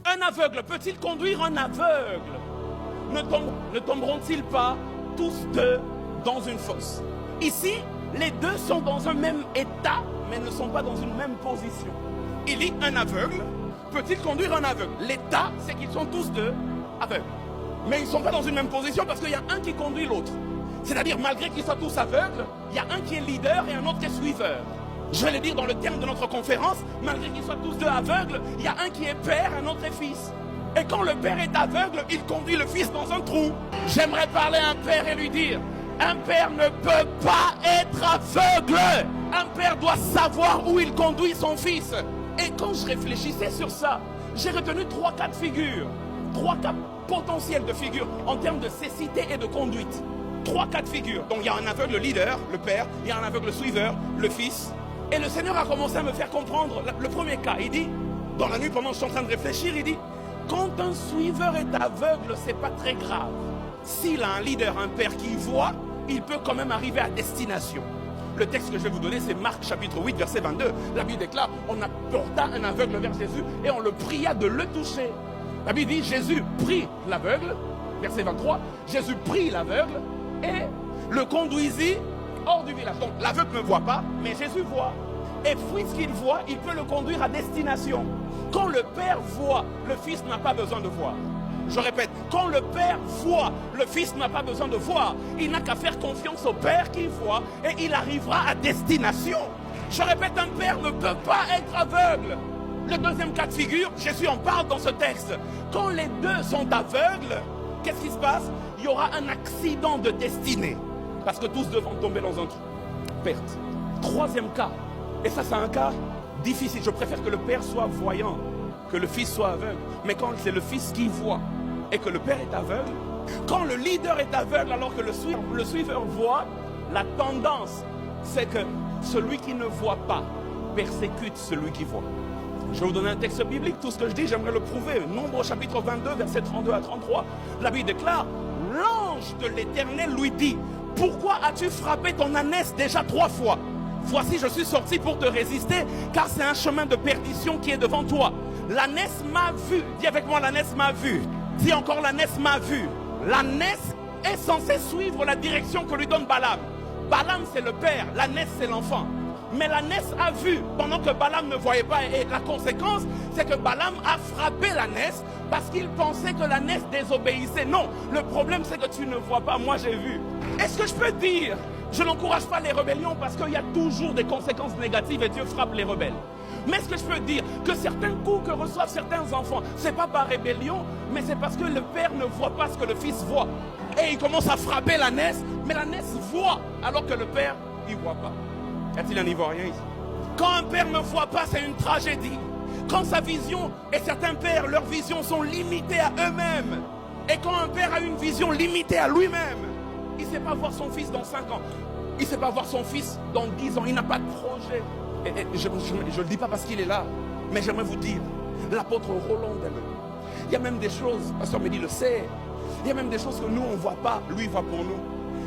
Un aveugle peut-il conduire un aveugle? Ne tomberont-ils pas tous deux dans une fosse? Ici, les deux sont dans un même état, mais ne sont pas dans une même position. Il dit un aveugle peut-il conduire un aveugle? L'état, c'est qu'ils sont tous deux aveugles. Mais ils ne sont pas dans une même position parce qu'il y a un qui conduit l'autre. C'est-à-dire, malgré qu'ils soient tous aveugles, il y a un qui est leader et un autre qui est suiveur. Je vais le dire dans le terme de notre conférence, malgré qu'ils soient tous deux aveugles, il y a un qui est père, un autre est fils. Et quand le père est aveugle, il conduit le fils dans un trou. J'aimerais parler à un père et lui dire, un père ne peut pas être aveugle. Un père doit savoir où il conduit son fils. Et quand je réfléchissais sur ça, j'ai retenu 3 cas de figure. 3 cas potentiels de figure en termes de cécité et de conduite. 3 cas de figure. Donc il y a un aveugle leader, le père, il y a un aveugle suiveur, le fils. Et le Seigneur a commencé à me faire comprendre le premier cas. Il dit, dans la nuit pendant que je suis en train de réfléchir, il dit, quand un suiveur est aveugle, c'est pas très grave. S'il a un leader, un père qui voit, il peut quand même arriver à destination. Le texte que je vais vous donner, c'est Marc chapitre 8, verset 22. La Bible déclare, on apporta un aveugle vers Jésus et on le pria de le toucher. La Bible dit, Jésus prit l'aveugle, verset 23, Jésus prit l'aveugle et le conduisit hors du village. Donc l'aveugle ne voit pas, mais Jésus voit. Et puisqu'il voit, il peut le conduire à destination. Quand le Père voit, le Fils n'a pas besoin de voir. Je répète, quand le Père voit, le Fils n'a pas besoin de voir. Il n'a qu'à faire confiance au Père qui voit et il arrivera à destination. Je répète, un Père ne peut pas être aveugle. Le deuxième cas de figure, Jésus en parle dans ce texte. Quand les deux sont aveugles, qu'est-ce qui se passe? Il y aura un accident de destinée. Parce que tous deux vont tomber dans un trou. Perte. Troisième cas. Et ça, c'est un cas difficile. Je préfère que le père soit voyant, que le fils soit aveugle. Mais quand c'est le fils qui voit et que le père est aveugle, quand le leader est aveugle alors que le suiveur voit, la tendance, c'est que celui qui ne voit pas persécute celui qui voit. Je vais vous donner un texte biblique. Tout ce que je dis, j'aimerais le prouver. Nombre chapitre 22, versets 32 à 33. La Bible déclare, l'ange de l'Éternel lui dit, pourquoi as-tu frappé ton ânesse déjà 3 fois? Voici, je suis sorti pour te résister, car c'est un chemin de perdition qui est devant toi. L'ânesse m'a vu. Dis avec moi, l'ânesse m'a vu. Dis encore, l'ânesse m'a vu. L'ânesse est censée suivre la direction que lui donne Balaam. Balaam, c'est le père. L'ânesse, c'est l'enfant. Mais l'ânesse a vu pendant que Balaam ne voyait pas. Et la conséquence, c'est que Balaam a frappé l'ânesse parce qu'il pensait que l'ânesse désobéissait. Non, le problème, c'est que tu ne vois pas. Moi, j'ai vu. Est-ce que je peux dire, je n'encourage pas les rébellions parce qu'il y a toujours des conséquences négatives et Dieu frappe les rebelles. Mais est-ce que je peux dire que certains coups que reçoivent certains enfants, c'est pas par rébellion, mais c'est parce que le père ne voit pas ce que le fils voit. Et il commence à frapper l'ânesse, mais l'ânesse voit alors que le père, il voit pas. Y a-t-il un Ivoirien ici? Quand un père ne voit pas, c'est une tragédie. Quand sa vision, et certains pères, leurs visions sont limitées à eux-mêmes. Et quand un père a une vision limitée à lui-même, il ne sait pas voir son fils dans 5 ans. Il ne sait pas voir son fils dans 10 ans. Il n'a pas de projet. Et je ne le dis pas parce qu'il est là, mais j'aimerais vous dire, l'apôtre Roland Deleu, il y a même des choses, Pasteur Mehdi le sait, il y a même des choses que nous on ne voit pas, lui il voit pour nous.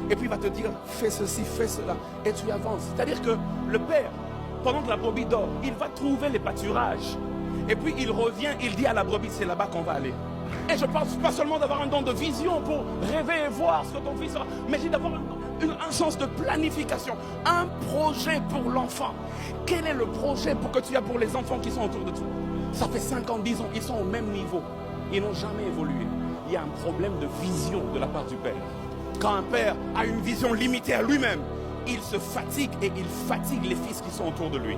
Et puis il va te dire, fais ceci, fais cela, et tu avances. C'est-à-dire que le père, pendant que la brebis dort, il va trouver les pâturages. Et puis il revient, il dit à la brebis, c'est là-bas qu'on va aller. Et je ne parle pas seulement d'avoir un don de vision pour rêver et voir ce que ton fils sera, mais j'ai d'avoir un sens de planification, un projet pour l'enfant. Quel est le projet que tu as pour les enfants qui sont autour de toi? Ça fait 5 ans, 10 ans, ils sont au même niveau. Ils n'ont jamais évolué. Il y a un problème de vision de la part du père. Quand un père a une vision limitée à lui-même, il se fatigue et il fatigue les fils qui sont autour de lui.